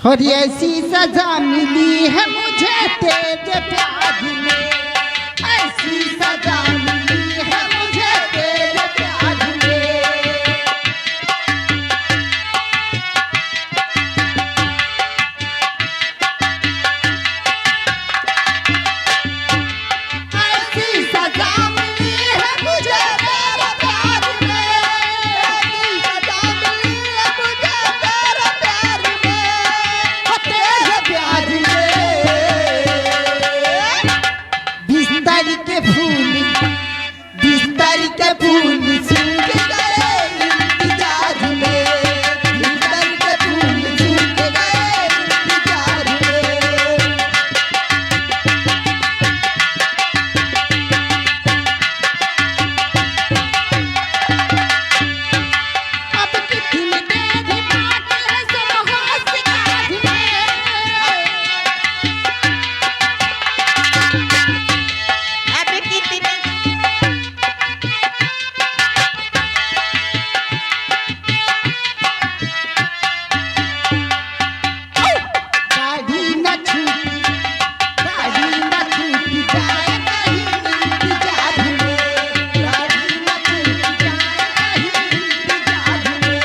और ऐसी सजा मिली है मुझे तेरे प्यार में, ऐसी सजा मिली है मुझे तेरे प्यार में। ऐसी सजा मिली है मुझे तेरे प्यार में, ऐसी सजा मिली है मुझे तेरे प्यार में, तेरे प्यार में। बिस्तर के फूल सूख गए इंतजार में, बिस्तर के फूल सूख गए इंतजार में। अब कितनी देर बाकी है सब होशियार में, अब कितनी गाड़ी न छूटी जाए कहीं इंतजार में, गाड़ी न छूटी जाए कहीं इंतजार में।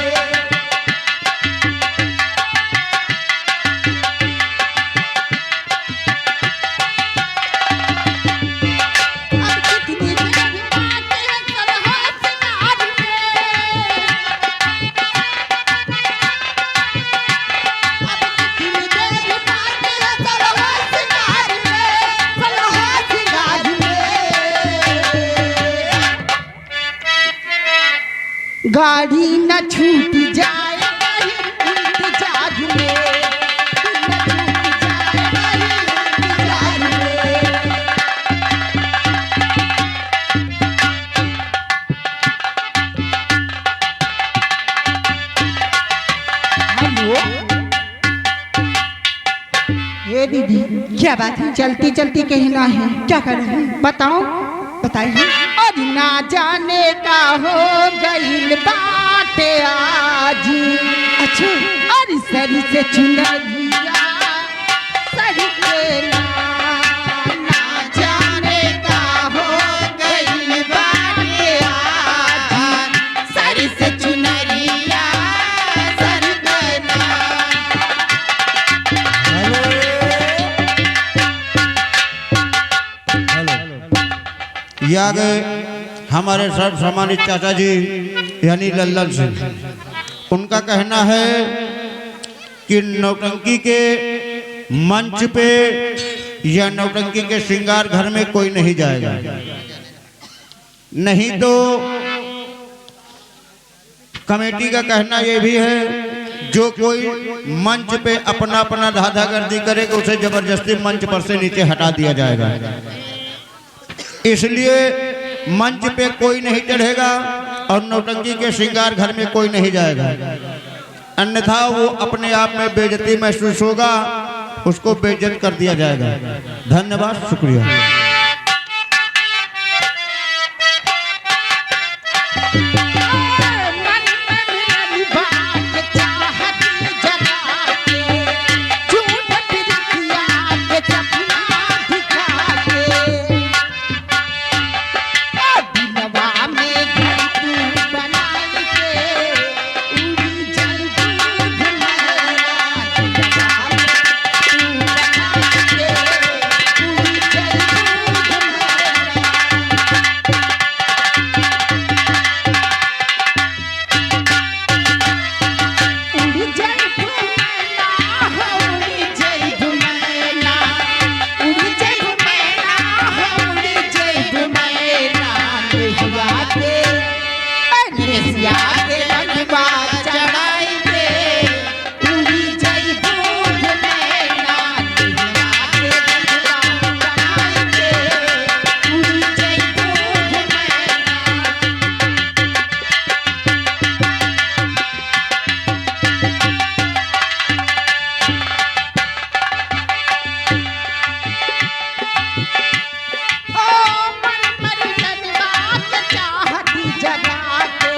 अब कितनी देर बाकी है सब होशियार में, अब कितनी देर बाकी है सब होशियार में, सब होशियार में। गाड़ी न छूट जाए कहीं इंतजार में, न छूट जाए कहीं इंतजार में। हेलो, ये दीदी क्या बात है? चलती चलती कहीं ना है, क्या कर रहे हैं बताओ, बताइए। और ना जाने का हो गईल बाटे आज, अच्छा, और सरी से चुनरिया सरी के ना जाने का हो गईल बाटे आज, सरी से चुनरिया सरी के ना। ये आ गए हमारे सर सम्मानित चाचा जी यानी लल्लन सिंह। उनका कहना है कि नौटंकी के मंच पे या नौटंकी के श्रृंगार घर में कोई नहीं जाएगा, नहीं तो कमेटी का कहना यह भी है जो कोई मंच पे अपना अपना धाधागर्दी करेगा उसे जबरदस्ती मंच पर से नीचे हटा दिया जाएगा। इसलिए मंच पे कोई नहीं चढ़ेगा और नौटंकी के श्रृंगार घर में कोई नहीं जाएगा, अन्यथा वो अपने आप में बेइज्जती महसूस होगा, उसको बेइज्जत कर दिया जाएगा। धन्यवाद, शुक्रिया। मन में मेरी बात चाहती जगा के, झूठ प्रीतिया के सपना दिखा के, दिलवा में घर तू बनाई के, उड़ी जल दूध मेरा, दिलवा में तू बनाई के, उड़ी जल दूध मेरा। उड़ी जय घुमेला हो, उड़ी जय घुमेला, उड़ी जय घुमेला हो, उड़ी जय घुमेला। नेहिया के नेसिया के लगवा चढ़ाई के, उड़ी जय दूध मेला, नेहिया के लगवा चढ़ाई के, उड़ी जय दूध मेला। ओ मन मरी लगवा के चाहती जगा के,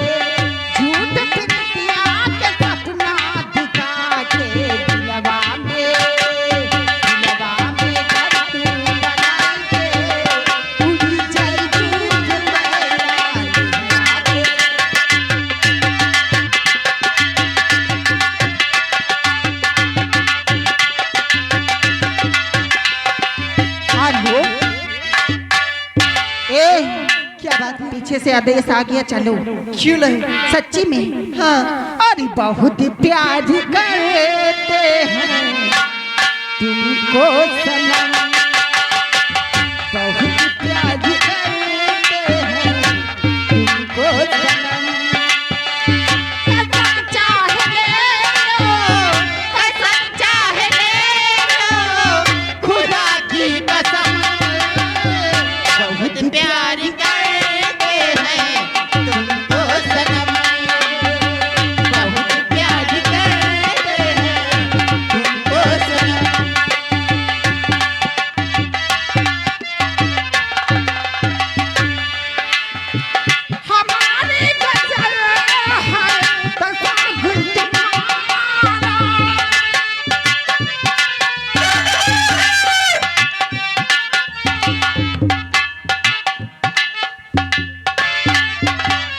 क्या बात है? पीछे से आदेश आ गया चलो। क्यों नहीं? सच्ची में? हाँ। अरे बहुत प्यार करते हैं तुमको सनम, बहुत प्यार करते हैं तुमको सनम। कसम चाहे ले लो, कसम चाहे ले लो, खुदा की कसम, बहुत प्यार करते हैं तुमको सनम, बहुत प्यार करते हैं तुमको सनम।